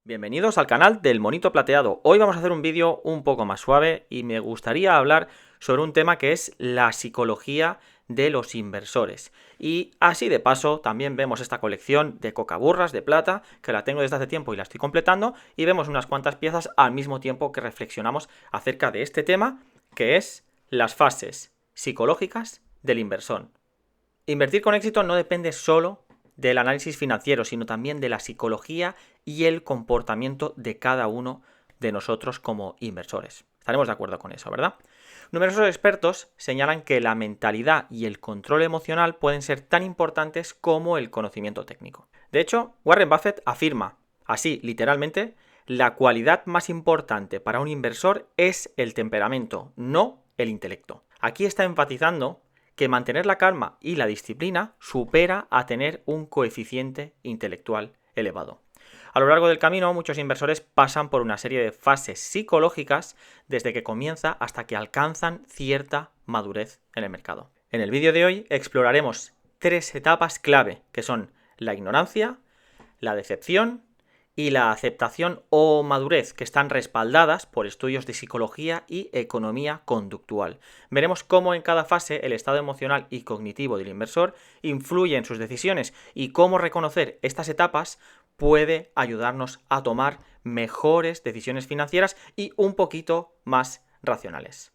Bienvenidos al canal del Monito Plateado. Hoy vamos a hacer un vídeo un poco más suave y me gustaría hablar sobre un tema que es la psicología de los inversores. Y así de paso también vemos esta colección de cocaburras de plata, que la tengo desde hace tiempo y la estoy completando, y vemos unas cuantas piezas al mismo tiempo que reflexionamos acerca de este tema, que es las fases psicológicas del inversor. Invertir con éxito no depende solo del análisis financiero, sino también de la psicología y el comportamiento de cada uno de nosotros como inversores. Estaremos de acuerdo con eso, ¿verdad? Numerosos expertos señalan que la mentalidad y el control emocional pueden ser tan importantes como el conocimiento técnico. De hecho, Warren Buffett afirma, así literalmente, la cualidad más importante para un inversor es el temperamento, no el intelecto. Aquí está enfatizando que mantener la calma y la disciplina supera a tener un coeficiente intelectual elevado. A lo largo del camino, muchos inversores pasan por una serie de fases psicológicas desde que comienza hasta que alcanzan cierta madurez en el mercado. En el vídeo de hoy exploraremos 3 etapas clave, que son la ignorancia, la decepción y la aceptación o madurez, que están respaldadas por estudios de psicología y economía conductual. Veremos cómo en cada fase el estado emocional y cognitivo del inversor influye en sus decisiones y cómo reconocer estas etapas puede ayudarnos a tomar mejores decisiones financieras y un poquito más racionales.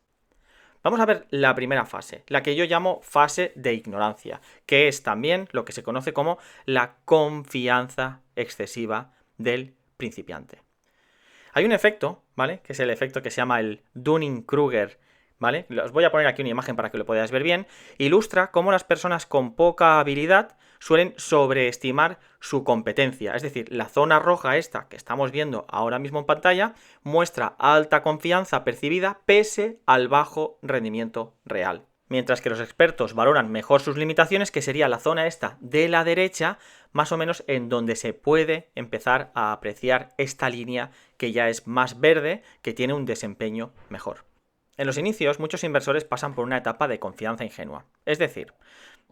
Vamos a ver la primera fase, la que yo llamo fase de ignorancia, que es también lo que se conoce como la confianza excesiva del principiante. Hay un efecto, ¿vale? Que es el efecto que se llama el Dunning-Kruger, ¿vale? Os voy a poner aquí una imagen para que lo podáis ver bien. Ilustra cómo las personas con poca habilidad suelen sobreestimar su competencia. Es decir, la zona roja esta que estamos viendo ahora mismo en pantalla muestra alta confianza percibida pese al bajo rendimiento real. Mientras que los expertos valoran mejor sus limitaciones, que sería la zona esta de la derecha, más o menos en donde se puede empezar a apreciar esta línea que ya es más verde, que tiene un desempeño mejor. En los inicios, muchos inversores pasan por una etapa de confianza ingenua. Es decir,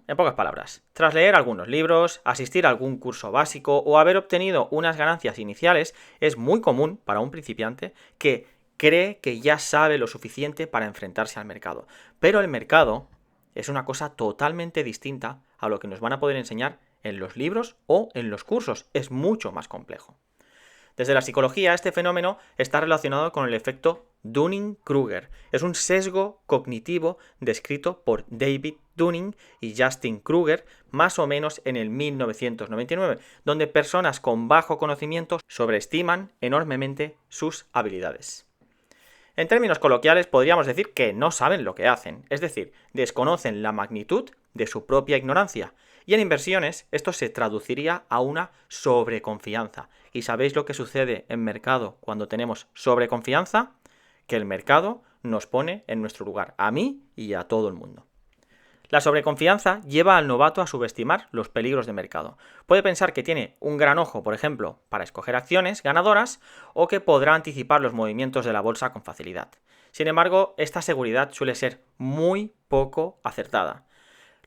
en pocas palabras, tras leer algunos libros, asistir a algún curso básico o haber obtenido unas ganancias iniciales, es muy común para un principiante que cree que ya sabe lo suficiente para enfrentarse al mercado. Pero el mercado es una cosa totalmente distinta a lo que nos van a poder enseñar en los libros o en los cursos. Es mucho más complejo. Desde la psicología, este fenómeno está relacionado con el efecto Dunning-Kruger. Es un sesgo cognitivo descrito por David Dunning y Justin Kruger más o menos en el 1999, donde personas con bajo conocimiento sobreestiman enormemente sus habilidades. En términos coloquiales podríamos decir que no saben lo que hacen, es decir, desconocen la magnitud de su propia ignorancia. Y en inversiones esto se traduciría a una sobreconfianza. ¿Y sabéis lo que sucede en mercado cuando tenemos sobreconfianza? Que el mercado nos pone en nuestro lugar, a mí y a todo el mundo. La sobreconfianza lleva al novato a subestimar los peligros de mercado. Puede pensar que tiene un gran ojo, por ejemplo, para escoger acciones ganadoras o que podrá anticipar los movimientos de la bolsa con facilidad. Sin embargo, esta seguridad suele ser muy poco acertada.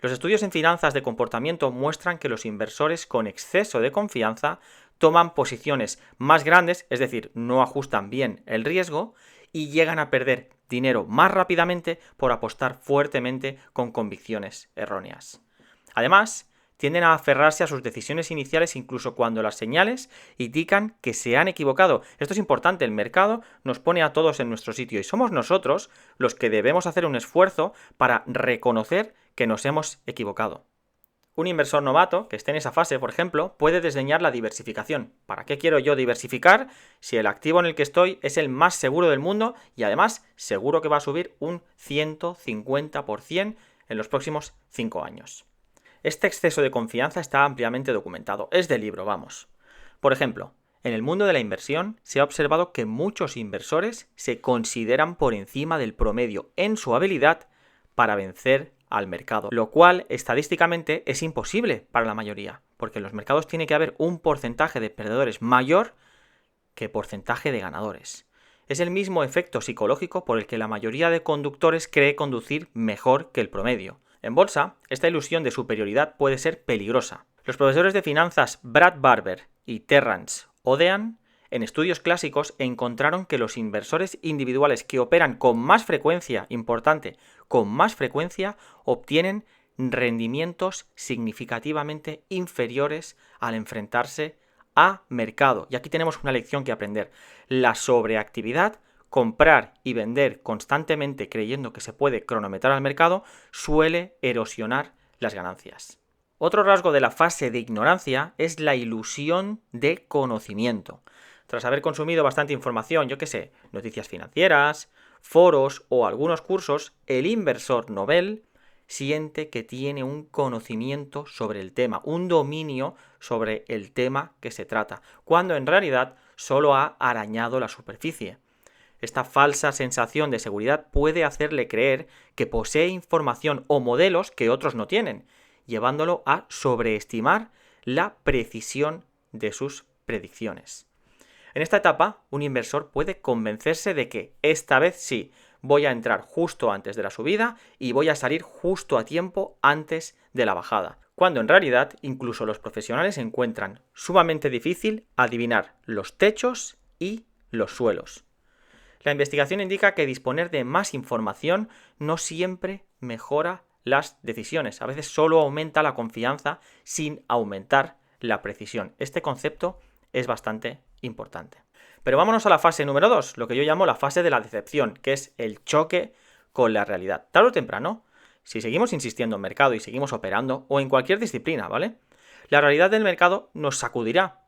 Los estudios en finanzas de comportamiento muestran que los inversores con exceso de confianza toman posiciones más grandes, es decir, no ajustan bien el riesgo y llegan a perder dinero más rápidamente por apostar fuertemente con convicciones erróneas. Además, tienden a aferrarse a sus decisiones iniciales incluso cuando las señales indican que se han equivocado. Esto es importante, el mercado nos pone a todos en nuestro sitio y somos nosotros los que debemos hacer un esfuerzo para reconocer que nos hemos equivocado. Un inversor novato que esté en esa fase, por ejemplo, puede desdeñar la diversificación. ¿Para qué quiero yo diversificar si el activo en el que estoy es el más seguro del mundo y además seguro que va a subir un 150% en los próximos 5 años? Este exceso de confianza está ampliamente documentado. Es de libro, vamos. Por ejemplo, en el mundo de la inversión se ha observado que muchos inversores se consideran por encima del promedio en su habilidad para vencer al mercado, lo cual estadísticamente es imposible para la mayoría, porque en los mercados tiene que haber un porcentaje de perdedores mayor que porcentaje de ganadores. Es el mismo efecto psicológico por el que la mayoría de conductores cree conducir mejor que el promedio. En bolsa, esta ilusión de superioridad puede ser peligrosa. Los profesores de finanzas Brad Barber y Terrance Odean En estudios clásicos encontraron que los inversores individuales que operan con más frecuencia, importante, con más frecuencia, obtienen rendimientos significativamente inferiores al enfrentarse a mercado. Y aquí tenemos una lección que aprender. La sobreactividad, comprar y vender constantemente creyendo que se puede cronometrar al mercado, suele erosionar las ganancias. Otro rasgo de la fase de ignorancia es la ilusión de conocimiento. Tras haber consumido bastante información, yo qué sé, noticias financieras, foros o algunos cursos, el inversor novel siente que tiene un conocimiento sobre el tema, un dominio sobre el tema que se trata, cuando en realidad solo ha arañado la superficie. Esta falsa sensación de seguridad puede hacerle creer que posee información o modelos que otros no tienen, llevándolo a sobreestimar la precisión de sus predicciones. En esta etapa, un inversor puede convencerse de que esta vez sí, voy a entrar justo antes de la subida y voy a salir justo a tiempo antes de la bajada, cuando en realidad incluso los profesionales encuentran sumamente difícil adivinar los techos y los suelos. La investigación indica que disponer de más información no siempre mejora las decisiones, a veces solo aumenta la confianza sin aumentar la precisión. Este concepto es bastante importante. Pero vámonos a la fase número 2, lo que yo llamo la fase de la decepción, que es el choque con la realidad. Tarde o temprano, si seguimos insistiendo en mercado y seguimos operando, o en cualquier disciplina, ¿vale? La realidad del mercado nos sacudirá.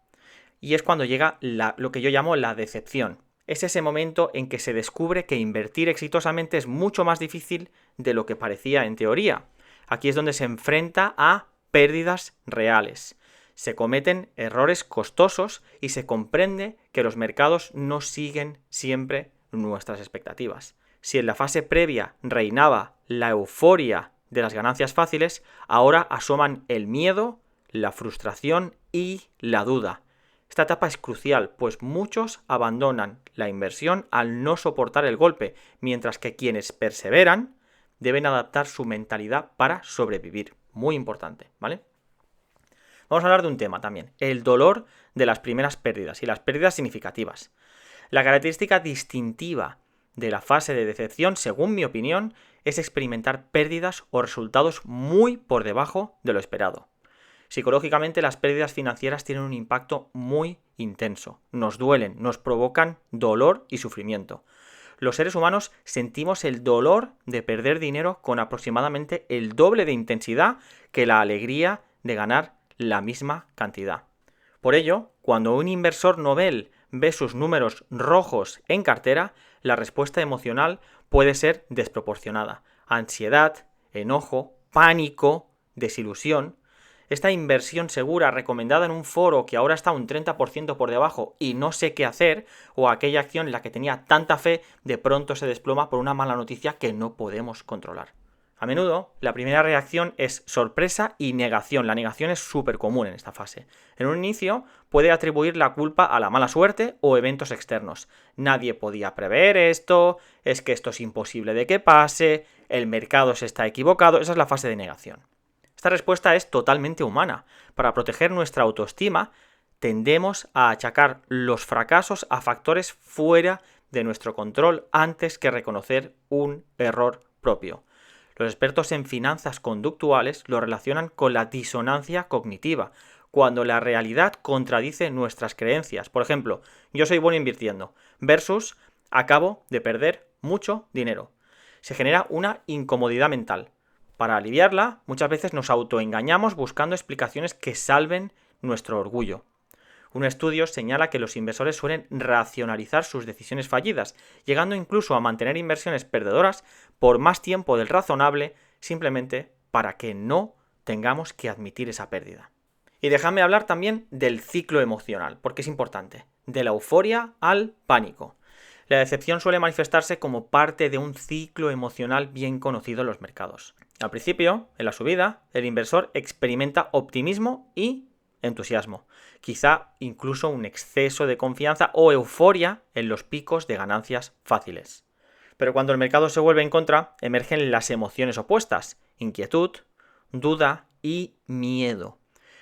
Y es cuando llega lo que yo llamo la decepción. Es ese momento en que se descubre que invertir exitosamente es mucho más difícil de lo que parecía en teoría. Aquí es donde se enfrenta a pérdidas reales. Se cometen errores costosos y se comprende que los mercados no siguen siempre nuestras expectativas. Si en la fase previa reinaba la euforia de las ganancias fáciles, ahora asoman el miedo, la frustración y la duda. Esta etapa es crucial, pues muchos abandonan la inversión al no soportar el golpe, mientras que quienes perseveran deben adaptar su mentalidad para sobrevivir. Muy importante, ¿vale? Vamos a hablar de un tema también, el dolor de las primeras pérdidas y las pérdidas significativas. La característica distintiva de la fase de decepción, según mi opinión, es experimentar pérdidas o resultados muy por debajo de lo esperado. Psicológicamente, las pérdidas financieras tienen un impacto muy intenso. Nos duelen, nos provocan dolor y sufrimiento. Los seres humanos sentimos el dolor de perder dinero con aproximadamente el doble de intensidad que la alegría de ganar la misma cantidad. Por ello, cuando un inversor novel ve sus números rojos en cartera, la respuesta emocional puede ser desproporcionada. Ansiedad, enojo, pánico, desilusión. Esta inversión segura recomendada en un foro que ahora está un 30% por debajo y no sé qué hacer, o aquella acción en la que tenía tanta fe, de pronto se desploma por una mala noticia que no podemos controlar. A menudo, la primera reacción es sorpresa y negación. La negación es súper común en esta fase. En un inicio, puede atribuir la culpa a la mala suerte o eventos externos. Nadie podía prever esto, es que esto es imposible de que pase, el mercado se está equivocado. Esa es la fase de negación. Esta respuesta es totalmente humana. Para proteger nuestra autoestima, tendemos a achacar los fracasos a factores fuera de nuestro control antes que reconocer un error propio. Los expertos en finanzas conductuales lo relacionan con la disonancia cognitiva, cuando la realidad contradice nuestras creencias. Por ejemplo, yo soy bueno invirtiendo, versus acabo de perder mucho dinero. Se genera una incomodidad mental. Para aliviarla, muchas veces nos autoengañamos buscando explicaciones que salven nuestro orgullo. Un estudio señala que los inversores suelen racionalizar sus decisiones fallidas, llegando incluso a mantener inversiones perdedoras por más tiempo del razonable, simplemente para que no tengamos que admitir esa pérdida. Y déjame hablar también del ciclo emocional, porque es importante, de la euforia al pánico. La decepción suele manifestarse como parte de un ciclo emocional bien conocido en los mercados. Al principio, en la subida, el inversor experimenta optimismo y entusiasmo, quizá incluso un exceso de confianza o euforia en los picos de ganancias fáciles. Pero cuando el mercado se vuelve en contra, emergen las emociones opuestas, inquietud, duda y miedo.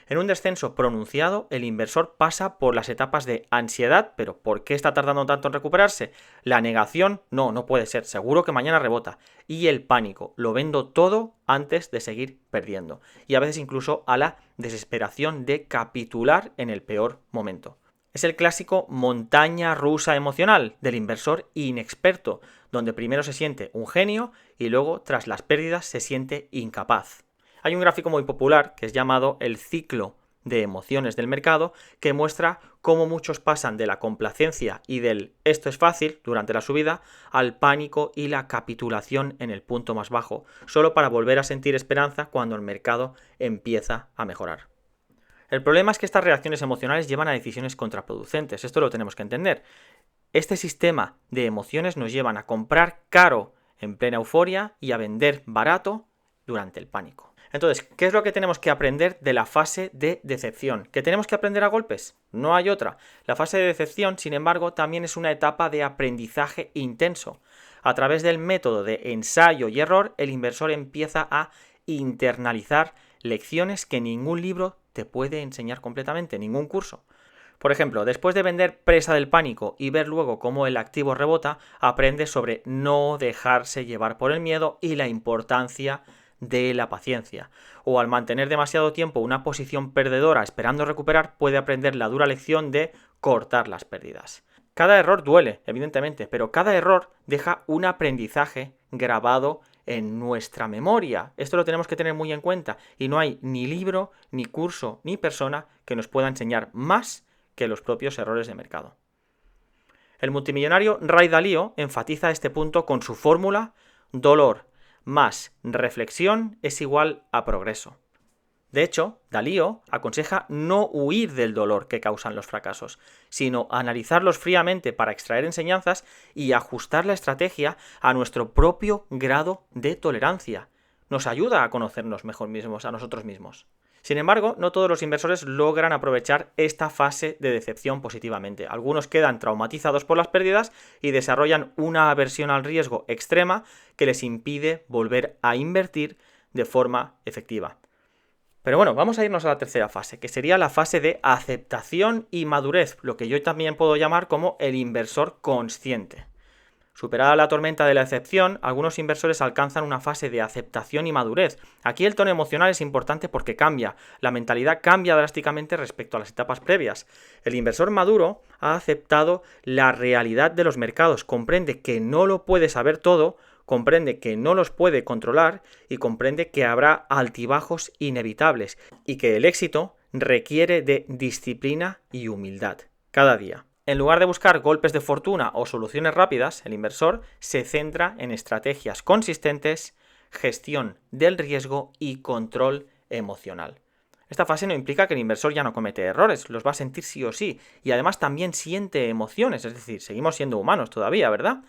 En un descenso pronunciado, el inversor pasa por las etapas de ansiedad, pero ¿por qué está tardando tanto en recuperarse? La negación, no puede ser, seguro que mañana rebota. Y el pánico, lo vendo todo antes de seguir perdiendo. Y a veces incluso a la desesperación de capitular en el peor momento. Es el clásico montaña rusa emocional del inversor inexperto, donde primero se siente un genio y luego, tras las pérdidas, se siente incapaz. Hay un gráfico muy popular que es llamado el ciclo de emociones del mercado, que muestra cómo muchos pasan de la complacencia y del esto es fácil durante la subida al pánico y la capitulación en el punto más bajo, solo para volver a sentir esperanza cuando el mercado empieza a mejorar. El problema es que estas reacciones emocionales llevan a decisiones contraproducentes, esto lo tenemos que entender. Este sistema de emociones nos llevan a comprar caro en plena euforia y a vender barato durante el pánico. Entonces, ¿qué es lo que tenemos que aprender de la fase de decepción? ¿Que tenemos que aprender a golpes? No hay otra. La fase de decepción, sin embargo, también es una etapa de aprendizaje intenso. A través del método de ensayo y error, el inversor empieza a internalizar lecciones que ningún libro te puede enseñar completamente, ningún curso. Por ejemplo, después de vender presa del pánico y ver luego cómo el activo rebota, aprendes sobre no dejarse llevar por el miedo y la importancia de la paciencia. O al mantener demasiado tiempo una posición perdedora esperando recuperar, puede aprender la dura lección de cortar las pérdidas. Cada error duele, evidentemente, pero cada error deja un aprendizaje grabado en nuestra memoria. Esto lo tenemos que tener muy en cuenta y no hay ni libro, ni curso, ni persona que nos pueda enseñar más que los propios errores de mercado. El multimillonario Ray Dalio enfatiza este punto con su fórmula: dolor más reflexión es igual a progreso. De hecho, Dalio aconseja no huir del dolor que causan los fracasos, sino analizarlos fríamente para extraer enseñanzas y ajustar la estrategia a nuestro propio grado de tolerancia. Nos ayuda a conocernos mejor mismos, a nosotros mismos. Sin embargo, no todos los inversores logran aprovechar esta fase de decepción positivamente. Algunos quedan traumatizados por las pérdidas y desarrollan una aversión al riesgo extrema que les impide volver a invertir de forma efectiva. Pero bueno, vamos a irnos a la tercera fase, que sería la fase de aceptación y madurez, lo que yo también puedo llamar como el inversor consciente. Superada la tormenta de la decepción, algunos inversores alcanzan una fase de aceptación y madurez. Aquí el tono emocional es importante porque cambia, la mentalidad cambia drásticamente respecto a las etapas previas. El inversor maduro ha aceptado la realidad de los mercados, comprende que no lo puede saber todo, comprende que no los puede controlar y comprende que habrá altibajos inevitables y que el éxito requiere de disciplina y humildad cada día. En lugar de buscar golpes de fortuna o soluciones rápidas, el inversor se centra en estrategias consistentes, gestión del riesgo y control emocional. Esta fase no implica que el inversor ya no comete errores, los va a sentir sí o sí, y además también siente emociones, es decir, seguimos siendo humanos todavía, ¿verdad?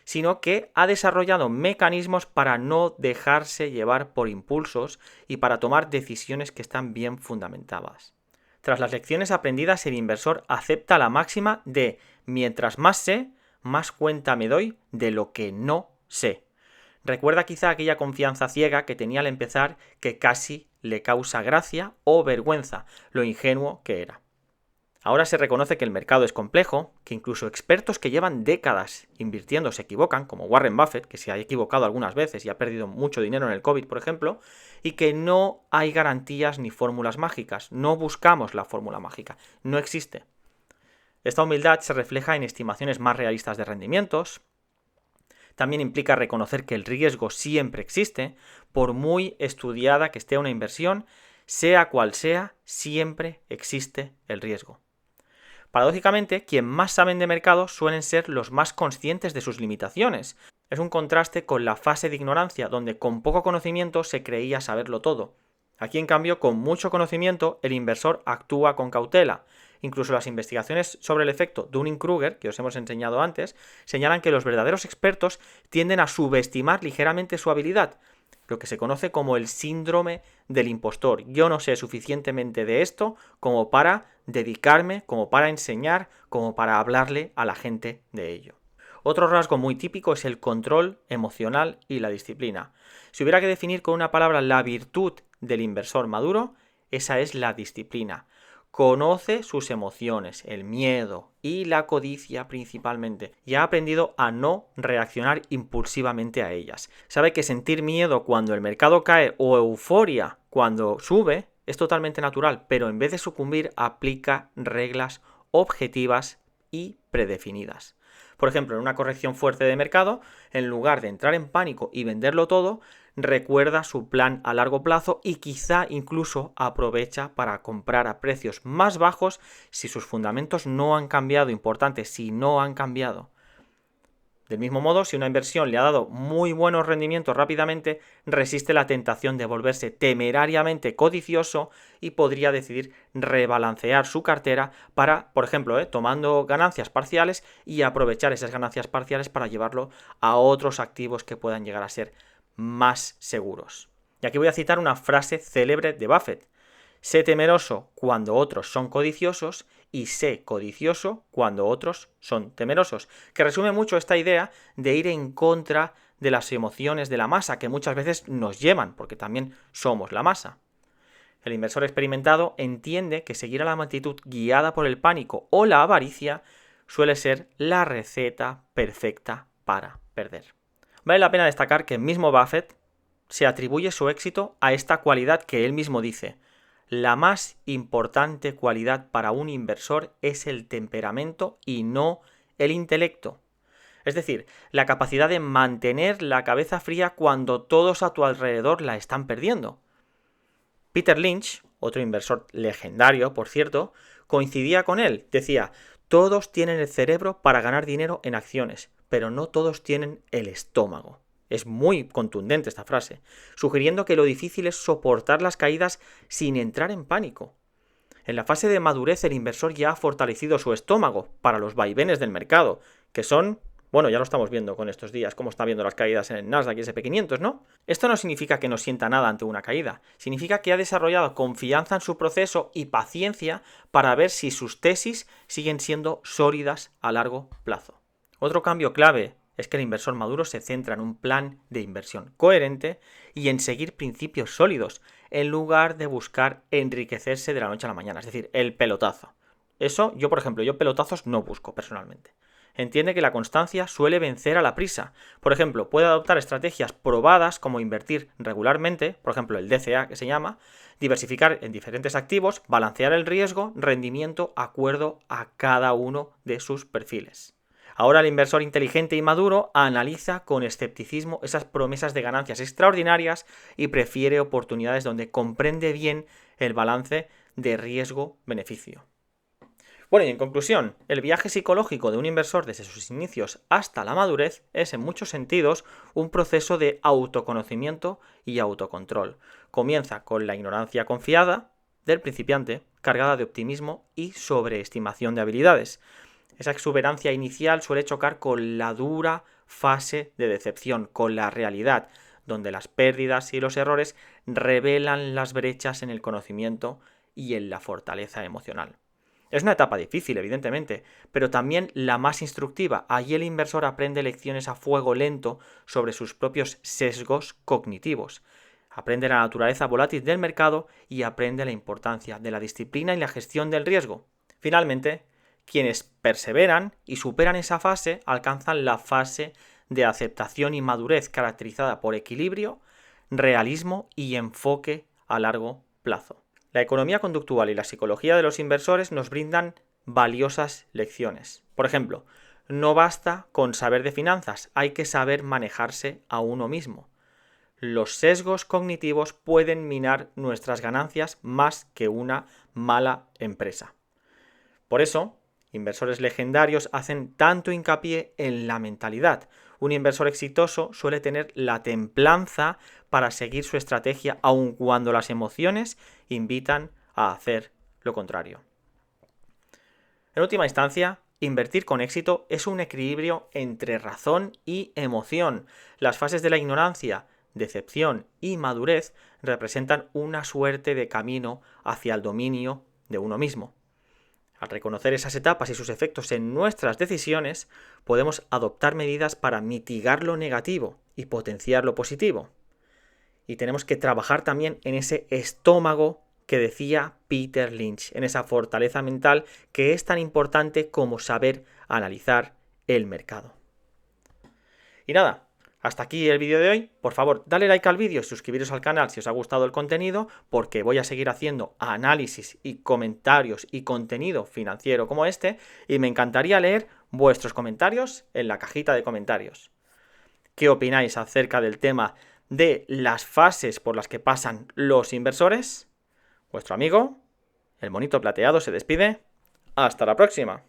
Sino que ha desarrollado mecanismos para no dejarse llevar por impulsos y para tomar decisiones que están bien fundamentadas. Tras las lecciones aprendidas, el inversor acepta la máxima de mientras más sé, más cuenta me doy de lo que no sé. Recuerda quizá aquella confianza ciega que tenía al empezar que casi le causa gracia o vergüenza, lo ingenuo que era. Ahora se reconoce que el mercado es complejo, que incluso expertos que llevan décadas invirtiendo se equivocan, como Warren Buffett, que se ha equivocado algunas veces y ha perdido mucho dinero en el COVID, por ejemplo, y que no hay garantías ni fórmulas mágicas. No buscamos la fórmula mágica, no existe. Esta humildad se refleja en estimaciones más realistas de rendimientos. También implica reconocer que el riesgo siempre existe, por muy estudiada que esté una inversión, sea cual sea, siempre existe el riesgo. Paradójicamente, quien más saben de mercado suelen ser los más conscientes de sus limitaciones. Es un contraste con la fase de ignorancia, donde con poco conocimiento se creía saberlo todo. Aquí, en cambio, con mucho conocimiento, el inversor actúa con cautela. Incluso las investigaciones sobre el efecto Dunning-Kruger, que os hemos enseñado antes, señalan que los verdaderos expertos tienden a subestimar ligeramente su habilidad, lo que se conoce como el síndrome del impostor. Yo no sé suficientemente de esto como para dedicarme, como para enseñar, como para hablarle a la gente de ello. Otro rasgo muy típico es el control emocional y la disciplina. Si hubiera que definir con una palabra la virtud del inversor maduro, Esa es la disciplina. Conoce sus emociones, el miedo y la codicia principalmente, y ha aprendido a no reaccionar impulsivamente a ellas. Sabe que sentir miedo cuando el mercado cae o euforia cuando sube es totalmente natural, pero en vez de sucumbir aplica reglas objetivas y predefinidas. Por ejemplo, en una corrección fuerte de mercado, en lugar de entrar en pánico y venderlo todo, recuerda su plan a largo plazo y quizá incluso aprovecha para comprar a precios más bajos si sus fundamentos no han cambiado, importante, si no han cambiado. Del mismo modo, si una inversión le ha dado muy buenos rendimientos rápidamente, resiste la tentación de volverse temerariamente codicioso y podría decidir rebalancear su cartera para, por ejemplo, tomando ganancias parciales y aprovechar esas ganancias parciales para llevarlo a otros activos que puedan llegar a ser más seguros. Y aquí voy a citar una frase célebre de Buffett. Sé temeroso cuando otros son codiciosos y sé codicioso cuando otros son temerosos, que resume mucho esta idea de ir en contra de las emociones de la masa, que muchas veces nos llevan, porque también somos la masa. El inversor experimentado entiende que seguir a la multitud guiada por el pánico o la avaricia suele ser la receta perfecta para perder. Vale la pena destacar que el mismo Buffett se atribuye su éxito a esta cualidad que él mismo dice: la más importante cualidad para un inversor es el temperamento y no el intelecto. Es decir, la capacidad de mantener la cabeza fría cuando todos a tu alrededor la están perdiendo. Peter Lynch, otro inversor legendario, por cierto, coincidía con él. Decía: todos tienen el cerebro para ganar dinero en acciones, pero no todos tienen el estómago. Es muy contundente esta frase, sugiriendo que lo difícil es soportar las caídas sin entrar en pánico. En la fase de madurez, el inversor ya ha fortalecido su estómago para los vaivenes del mercado, que son, bueno, ya lo estamos viendo con estos días, cómo está viendo las caídas en el Nasdaq y S&P 500, ¿no? Esto no significa que no sienta nada ante una caída, significa que ha desarrollado confianza en su proceso y paciencia para ver si sus tesis siguen siendo sólidas a largo plazo. Otro cambio clave es que el inversor maduro se centra en un plan de inversión coherente y en seguir principios sólidos, en lugar de buscar enriquecerse de la noche a la mañana, es decir, el pelotazo. Eso, yo por ejemplo, yo pelotazos no busco personalmente. Entiende que la constancia suele vencer a la prisa. Por ejemplo, puede adoptar estrategias probadas como invertir regularmente, por ejemplo el DCA que se llama, diversificar en diferentes activos, balancear el riesgo, rendimiento, acuerdo a cada uno de sus perfiles. Ahora el inversor inteligente y maduro analiza con escepticismo esas promesas de ganancias extraordinarias y prefiere oportunidades donde comprende bien el balance de riesgo-beneficio. Bueno, y en conclusión, el viaje psicológico de un inversor desde sus inicios hasta la madurez es en muchos sentidos un proceso de autoconocimiento y autocontrol. Comienza con la ignorancia confiada del principiante, cargada de optimismo y sobreestimación de habilidades. Esa exuberancia inicial suele chocar con la dura fase de decepción, con la realidad, donde las pérdidas y los errores revelan las brechas en el conocimiento y en la fortaleza emocional. Es una etapa difícil, evidentemente, pero también la más instructiva. Allí el inversor aprende lecciones a fuego lento sobre sus propios sesgos cognitivos. Aprende la naturaleza volátil del mercado y aprende la importancia de la disciplina y la gestión del riesgo. Finalmente, quienes perseveran y superan esa fase alcanzan la fase de aceptación y madurez caracterizada por equilibrio, realismo y enfoque a largo plazo. La economía conductual y la psicología de los inversores nos brindan valiosas lecciones. Por ejemplo, no basta con saber de finanzas, hay que saber manejarse a uno mismo. Los sesgos cognitivos pueden minar nuestras ganancias más que una mala empresa. Por eso, inversores legendarios hacen tanto hincapié en la mentalidad. Un inversor exitoso suele tener la templanza para seguir su estrategia aun cuando las emociones invitan a hacer lo contrario. En última instancia, invertir con éxito es un equilibrio entre razón y emoción. Las fases de la ignorancia, decepción y madurez representan una suerte de camino hacia el dominio de uno mismo. Al reconocer esas etapas y sus efectos en nuestras decisiones, podemos adoptar medidas para mitigar lo negativo y potenciar lo positivo. Y tenemos que trabajar también en ese estómago que decía Peter Lynch, en esa fortaleza mental que es tan importante como saber analizar el mercado. Y nada, hasta aquí el vídeo de hoy. Por favor, dale like al vídeo y suscribiros al canal si os ha gustado el contenido, porque voy a seguir haciendo análisis y comentarios y contenido financiero como este, y me encantaría leer vuestros comentarios en la cajita de comentarios. ¿Qué opináis acerca del tema de las fases por las que pasan los inversores? Vuestro amigo, el Monito Plateado, se despide. ¡Hasta la próxima!